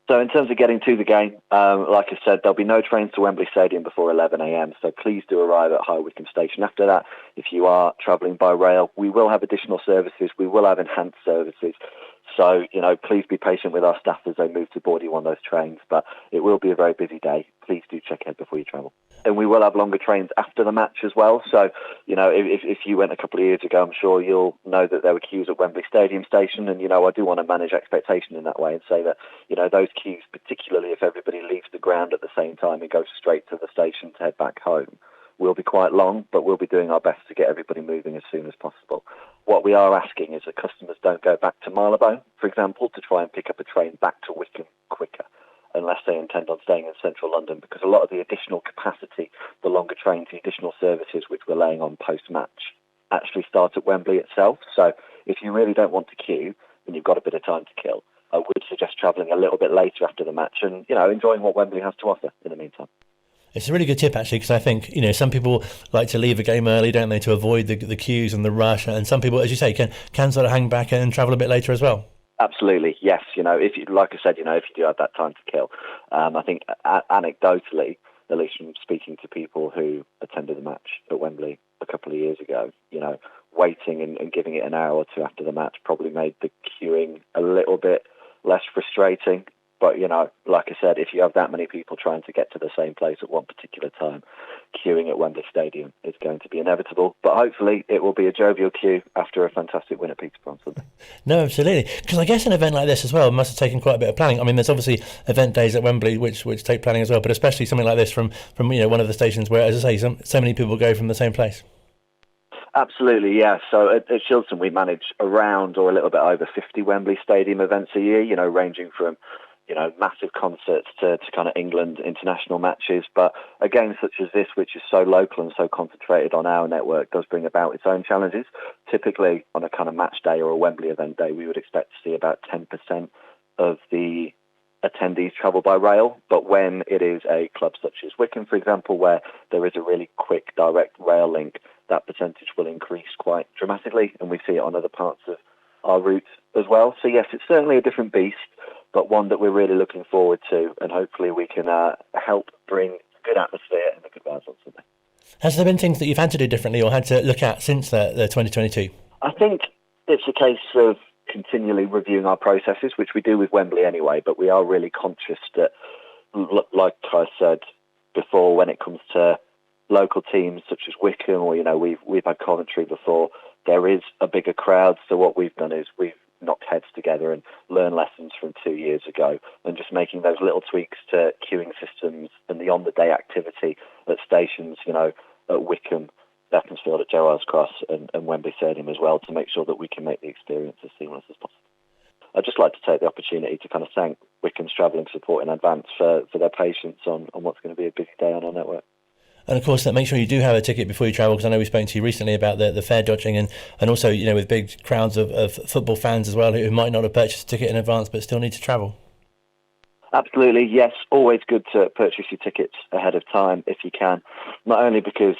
So in terms of getting to the game, like I said, there'll be no trains to Wembley Stadium before 11 a.m, so please do arrive at High Wycombe Station. After that, if you are travelling by rail, we will have additional services. We will have enhanced services. So, please be patient with our staff as they move to board you on those trains, but it will be a very busy day. Please do check ahead before you travel. And we will have longer trains after the match as well. So, if you went a couple of years ago, I'm sure you'll know that there were queues at Wembley Stadium Station. And, I do want to manage expectation in that way and say that, those queues, particularly if everybody leaves the ground at the same time and goes straight to the station to head back home, will be quite long, but we'll be doing our best to get everybody moving as soon as possible. What we are asking is that customers don't go back to Marylebone, for example, to try and pick up a train back to Wycombe quicker, unless they intend on staying in central London, because a lot of the additional capacity, the longer trains, the additional services which we're laying on post-match actually start at Wembley itself. So if you really don't want to queue and you've got a bit of time to kill, I would suggest travelling a little bit later after the match and, enjoying what Wembley has to offer in the meantime. It's a really good tip, actually, because I think, some people like to leave a game early, don't they, to avoid the queues and the rush. And some people, as you say, can sort of hang back and travel a bit later as well. Absolutely, yes. If you, like I said, if you do have that time to kill, I think anecdotally, at least from speaking to people who attended the match at Wembley a couple of years ago, waiting and giving it an hour or two after the match probably made the queuing a little bit less frustrating. But, like I said, if you have that many people trying to get to the same place at one particular time, queuing at Wembley Stadium is going to be inevitable. But hopefully it will be a jovial queue after a fantastic win at Peterborough on Sunday. No, absolutely. Because I guess an event like this as well must have taken quite a bit of planning. I mean, there's obviously event days at Wembley which take planning as well, but especially something like this from one of the stations where, as I say, so many people go from the same place. Absolutely, yeah. So at Shilton we manage around or a little bit over 50 Wembley Stadium events a year, ranging from massive concerts to kind of England international matches. But a game such as this, which is so local and so concentrated on our network, does bring about its own challenges. Typically, on a kind of match day or a Wembley event day, we would expect to see about 10% of the attendees travel by rail. But when it is a club such as Wycombe, for example, where there is a really quick direct rail link, that percentage will increase quite dramatically, and we see it on other parts of our route as well. So yes, it's certainly a different beast, but one that we're really looking forward to, and hopefully we can help bring good atmosphere and the good vibes on Sunday. Has there been things that you've had to do differently or had to look at since the 2022? I think it's a case of continually reviewing our processes, which we do with Wembley anyway, but we are really conscious that, like I said before, when it comes to local teams such as Wycombe, or we've had Coventry before, there is a bigger crowd. So what we've done is we've knocked heads together and learned lessons from 2 years ago, and just making those little tweaks to queuing systems and the on-the-day activity at stations, at Wycombe, Beaconsfield, at Gerrards Cross and Wembley Stadium as well, to make sure that we can make the experience as seamless as possible. I'd just like to take the opportunity to kind of thank Wycombe's travelling support in advance for their patience on what's going to be a busy day on our network. And of course, make sure you do have a ticket before you travel, because I know we spoke to you recently about the fare dodging and also, with big crowds of football fans as well who might not have purchased a ticket in advance but still need to travel. Absolutely, yes. Always good to purchase your tickets ahead of time if you can. Not only because,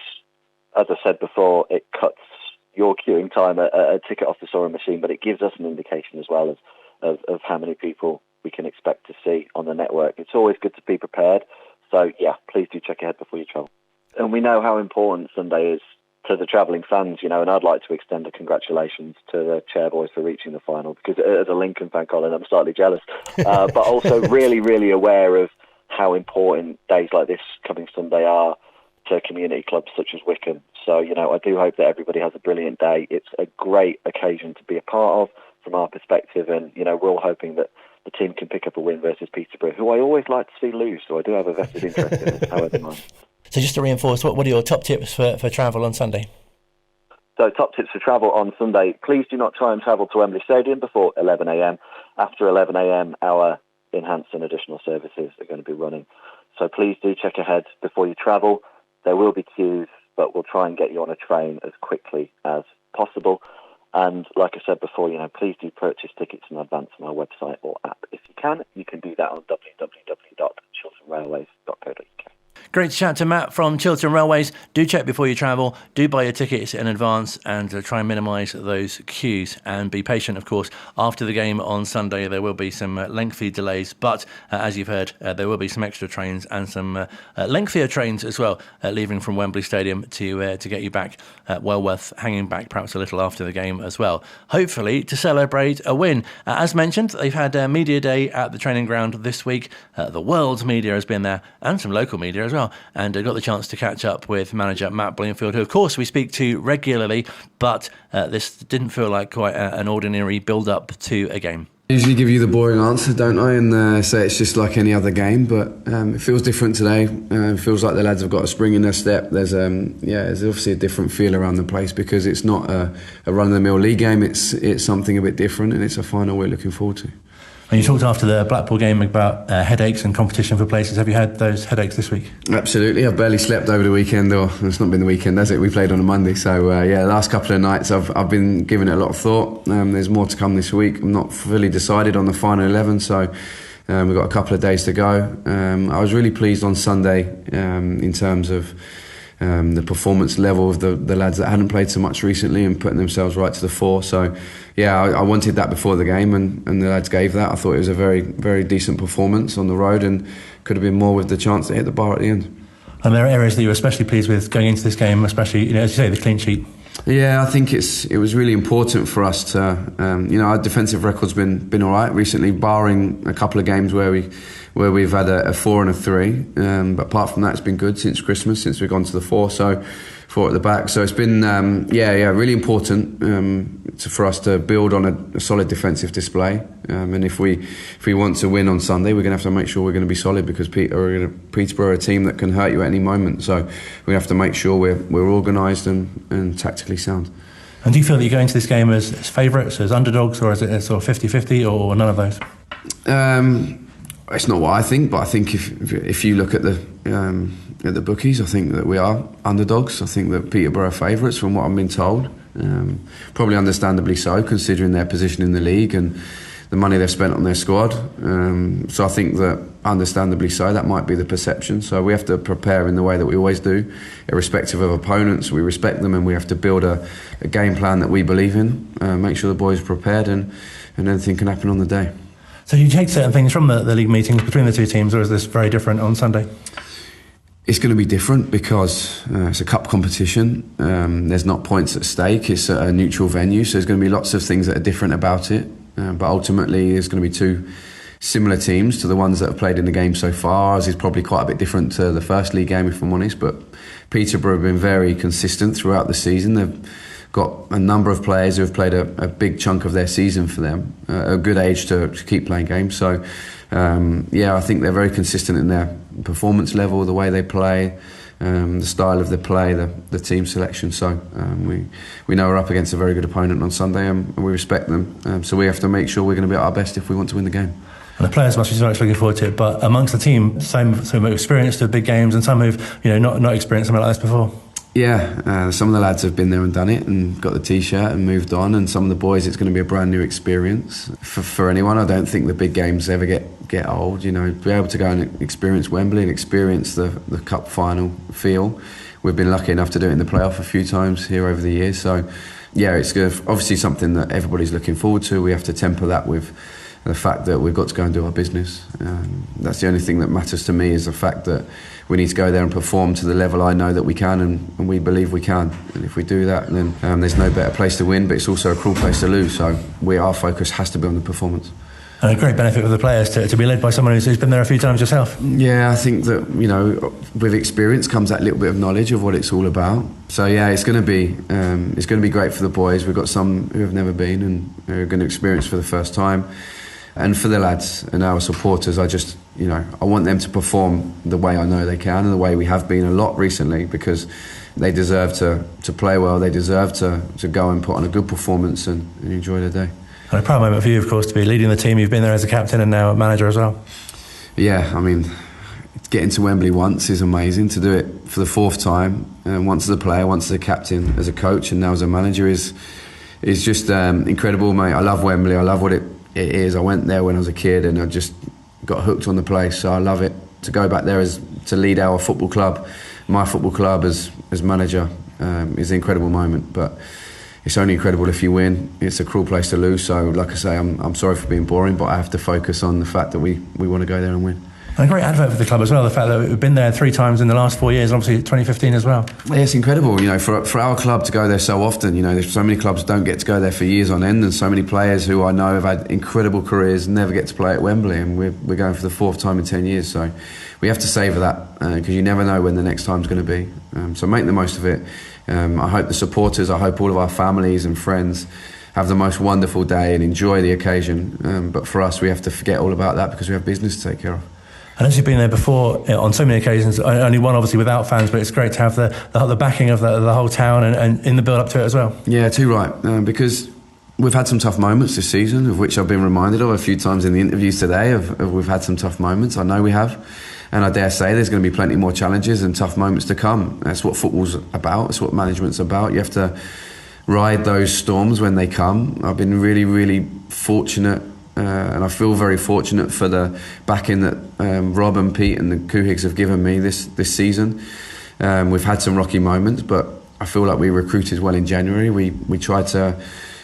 as I said before, it cuts your queuing time at a ticket office or a machine, but it gives us an indication as well of how many people we can expect to see on the network. It's always good to be prepared. So, yeah, please do check ahead before you travel. And we know how important Sunday is to the travelling fans, and I'd like to extend a congratulations to the Chairboys for reaching the final, because as a Lincoln fan, Colin, I'm slightly jealous, but also really, really aware of how important days like this coming Sunday are to community clubs such as Wycombe. So, I do hope that everybody has a brilliant day. It's a great occasion to be a part of from our perspective, and, we're all hoping that the team can pick up a win versus Peterborough, who I always like to see lose, so I do have a vested interest in this, however much. So just to reinforce, what are your top tips for travel on Sunday? So top tips for travel on Sunday: please do not try and travel to Wembley Stadium before 11 a.m. After 11 a.m, our enhanced and additional services are going to be running. So please do check ahead before you travel. There will be queues, but we'll try and get you on a train as quickly as possible. And like I said before, please do purchase tickets in advance on our website or app. If you can do that on www.chilternrailways.co.uk. Great to chat to Matt from Chiltern Railways. Do check before you travel, do buy your tickets in advance, and try and minimise those queues, and be patient, of course. After the game on Sunday, there will be some lengthy delays, but as you've heard, there will be some extra trains and some lengthier trains as well, leaving from Wembley Stadium to get you back. Well worth hanging back perhaps a little after the game as well, hopefully to celebrate a win. As mentioned, they've had media day at the training ground this week. The world's media has been there, and some local media as well, and got the chance to catch up with manager Matt Bloomfield, who of course we speak to regularly, but this didn't feel like quite an ordinary build-up to a game. I usually give you the boring answer, don't I, and say it's just like any other game, but it feels different today. It feels like the lads have got a spring in their step. There's obviously a different feel around the place, because it's not a run-of-the-mill league game. It's something a bit different, and it's a final we're looking forward to. And you talked after the Blackpool game about headaches and competition for places. Have you had those headaches this week? Absolutely. I've barely slept over the weekend, or it's not been the weekend, has it? We played on a Monday, so the last couple of nights I've been giving it a lot of thought. There's more to come this week. I'm not fully decided on the final 11, so We've got a couple of days to go. I was really pleased on Sunday in terms of the performance level of the lads that hadn't played so much recently and putting themselves right to the fore. So, yeah, I wanted that before the game, and the lads gave that. I thought it was a very, very decent performance on the road, and could have been more with the chance to hit the bar at the end. And there are areas that you were especially pleased with going into this game, especially, as you say, the clean sheet. Yeah, I think it was really important for us to, our defensive record's been all right recently, barring a couple of games where we've had a 4 and a 3. But apart from that, it's been good since Christmas, since we've gone to the 4. So 4 at the back. So it's been, really important for us to build on a solid defensive display. And if we want to win on Sunday, we're going to have to make sure we're going to be solid, because Peterborough are a team that can hurt you at any moment. So we have to make sure we're organised and tactically sound. And do you feel that you go into this game as favourites, as underdogs, or is it sort of 50-50, or none of those? It's not what I think, but I think if you look at the bookies, I think that we are underdogs. I think that Peterborough are favourites from what I've been told. Probably understandably so, considering their position in the league and the money they've spent on their squad. So I think that, understandably so, that might be the perception. So we have to prepare in the way that we always do, irrespective of opponents. We respect them, and we have to build a game plan that we believe in, make sure the boys are prepared, and anything can happen on the day. So you take certain things from the league meetings between the two teams, or is this very different on Sunday? It's going to be different because it's a cup competition. There's not points at stake. It's a neutral venue, so there's going to be lots of things that are different about it. But ultimately, there's going to be two similar teams to the ones that have played in the game so far. Ours is probably quite a bit different to the first league game, if I'm honest. But Peterborough have been very consistent throughout the season. They've got a number of players who have played a big chunk of their season for them, a good age to keep playing games. So, I think they're very consistent in their performance level, the way they play, the style of the play, the team selection. So we know we're up against a very good opponent on Sunday, and we respect them. So we have to make sure we're going to be at our best if we want to win the game. And the players must be so much looking forward to it. But amongst the team, some have experienced the big games, and some who've not experienced something like this before. Yeah, some of the lads have been there and done it and got the T-shirt and moved on, and some of the boys, it's going to be a brand new experience for anyone. I don't think the big games ever get old. Be able to go and experience Wembley and experience the cup final feel. We've been lucky enough to do it in the playoff a few times here over the years. So, yeah, it's obviously something that everybody's looking forward to. We have to temper that with the fact that we've got to go and do our business. That's the only thing that matters to me, is the fact that we need to go there and perform to the level I know that we can, and we believe we can. And if we do that, then there's no better place to win, but it's also a cruel place to lose. So our focus has to be on the performance. And a great benefit for the players to be led by someone who's been there a few times yourself. Yeah, I think that, with experience comes that little bit of knowledge of what it's all about. So yeah, it's going to be great for the boys. We've got some who have never been and who are going to experience for the first time. And for the lads and our supporters, I want them to perform the way I know they can, and the way we have been a lot recently, because they deserve to play well. They deserve to go and put on a good performance and enjoy their day. And a proud moment for you, of course, to be leading the team. You've been there as a captain and now a manager as well. Yeah, I mean, getting to Wembley once is amazing. To do it for the 4th time, once as a player, once as a captain, as a coach, and now as a manager is just incredible, mate. I love Wembley. I love what it is. I went there when I was a kid and I just got hooked on the place, so I love it. To go back there to lead our football club, my football club as manager, is an incredible moment. But it's only incredible if you win. It's a cruel place to lose. So, like I say, I'm sorry for being boring, but I have to focus on the fact that we want to go there and win. And a great advert for the club as well, the fact that we've been there 3 times in the last 4 years, and obviously 2015 as well. Yeah, it's incredible, for our club to go there so often. There's so many clubs don't get to go there for years on end, and so many players who I know have had incredible careers never get to play at Wembley, and we're going for the 4th time in 10 years. So we have to savour that, because you never know when the next time's going to be. So make the most of it. I hope the supporters, I hope all of our families and friends have the most wonderful day and enjoy the occasion. But for us, we have to forget all about that, because we have business to take care of. And as you've been there before, on so many occasions, only one obviously without fans, but it's great to have the backing of the whole town and in the build-up to it as well. Yeah, too right, because we've had some tough moments this season, of which I've been reminded of a few times in the interviews today. We've had some tough moments, I know we have, and I dare say there's going to be plenty more challenges and tough moments to come. That's what football's about, that's what management's about. You have to ride those storms when they come. I've been really, really fortunate and I feel very fortunate for the backing that Rob and Pete and the Kuhigs have given me this season. We've had some rocky moments, but I feel like we recruited well in January. We tried to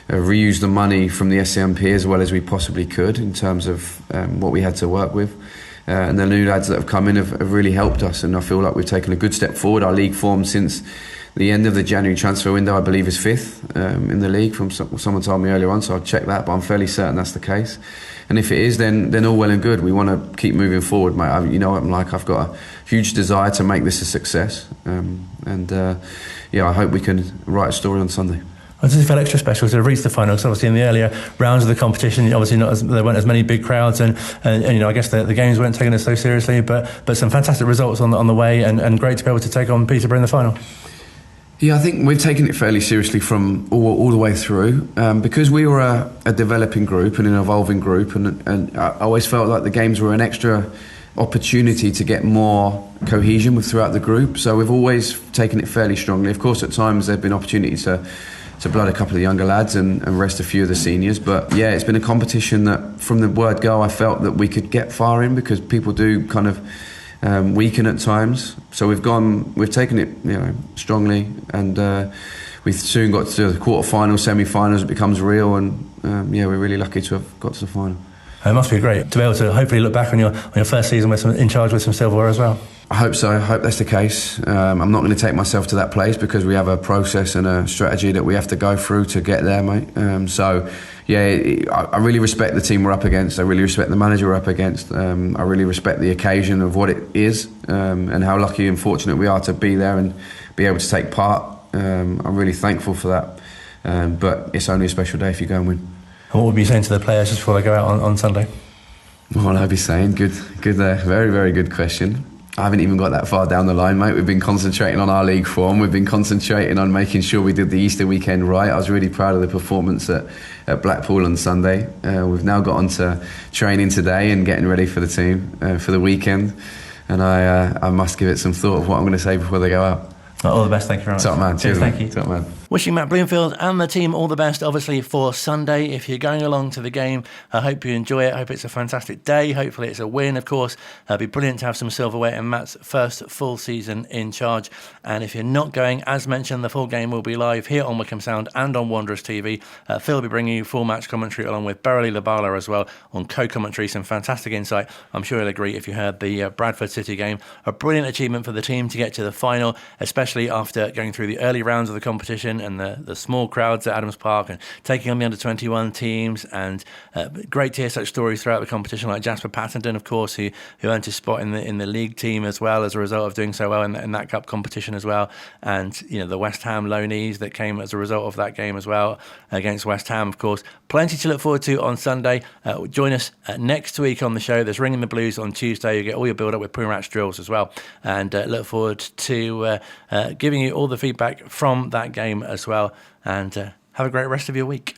reuse the money from the SCMP as well as we possibly could in terms of what we had to work with. And the new lads that have come in have really helped us, and I feel like we've taken a good step forward. Our league form since the end of the January transfer window, I believe, is 5th in the league. From someone told me earlier on, so I'll check that, but I'm fairly certain that's the case. And if it is, then all well and good. We want to keep moving forward, mate. You know what I'm like. I've got a huge desire to make this a success, I hope we can write a story on Sunday. I just felt extra special to reach the final, because obviously in the earlier rounds of the competition, obviously there weren't as many big crowds, and I guess the games weren't taken as so seriously, but some fantastic results on the way, and great to be able to take on Peterborough in the final. Yeah, I think we've taken it fairly seriously from all the way through, because we were a developing group and an evolving group, and I always felt like the games were an extra opportunity to get more cohesion throughout the group. So we've always taken it fairly strongly. Of course, at times there have been opportunities to blood a couple of the younger lads and rest a few of the seniors. But yeah, it's been a competition that from the word go, I felt that we could get far in, because people do kind of weaken at times. So we've taken it strongly, and we've soon got to the quarter-finals, semi-finals. It becomes real, and we're really lucky to have got to the final. It must be great to be able to hopefully look back on your first season in charge with some silverware as well. I hope so. I hope that's the case. I'm not going to take myself to that place, because we have a process and a strategy that we have to go through to get there, mate. I really respect the team we're up against. I really respect the manager we're up against. I really respect the occasion of what it is, and how lucky and fortunate we are to be there and be able to take part. I'm really thankful for that. But it's only a special day if you go and win. And what would you be saying to the players just before they go out on Sunday? What I'd be saying? Good, very, very good question. I haven't even got that far down the line, mate. We've been concentrating on our league form. We've been concentrating on making sure we did the Easter weekend right. I was really proud of the performance at Blackpool on Sunday. We've now got on to training today and getting ready for the team for the weekend. And I must give it some thought of what I'm going to say before they go out. All the best, thank you very much. Top man, cheers, thank you. Top man. Wishing Matt Bloomfield and the team all the best, obviously, for Sunday. If you're going along to the game, I hope you enjoy it. I hope it's a fantastic day. Hopefully it's a win, of course. It'd be brilliant to have some silverware in Matt's first full season in charge. And if you're not going, as mentioned, the full game will be live here on Wycombe Sound and on Wanderers TV. Phil will be bringing you full match commentary along with Beverly Labala as well on co-commentary. Some fantastic insight. I'm sure you'll agree if you heard the Bradford City game. A brilliant achievement for the team to get to the final, especially after going through the early rounds of the competition and the small crowds at Adams Park and taking on the under-21 teams, and great to hear such stories throughout the competition, like Jasper Pattenden, of course, who earned his spot in the league team as well as a result of doing so well in that cup competition as well, and the West Ham loanees that came as a result of that game as well against West Ham, of course. Plenty to look forward to on Sunday. Join us next week on the show. There's Ringing the Blues on Tuesday. You get all your build-up with pre-match drills as well, and look forward to giving you all the feedback from that game as well. And have a great rest of your week.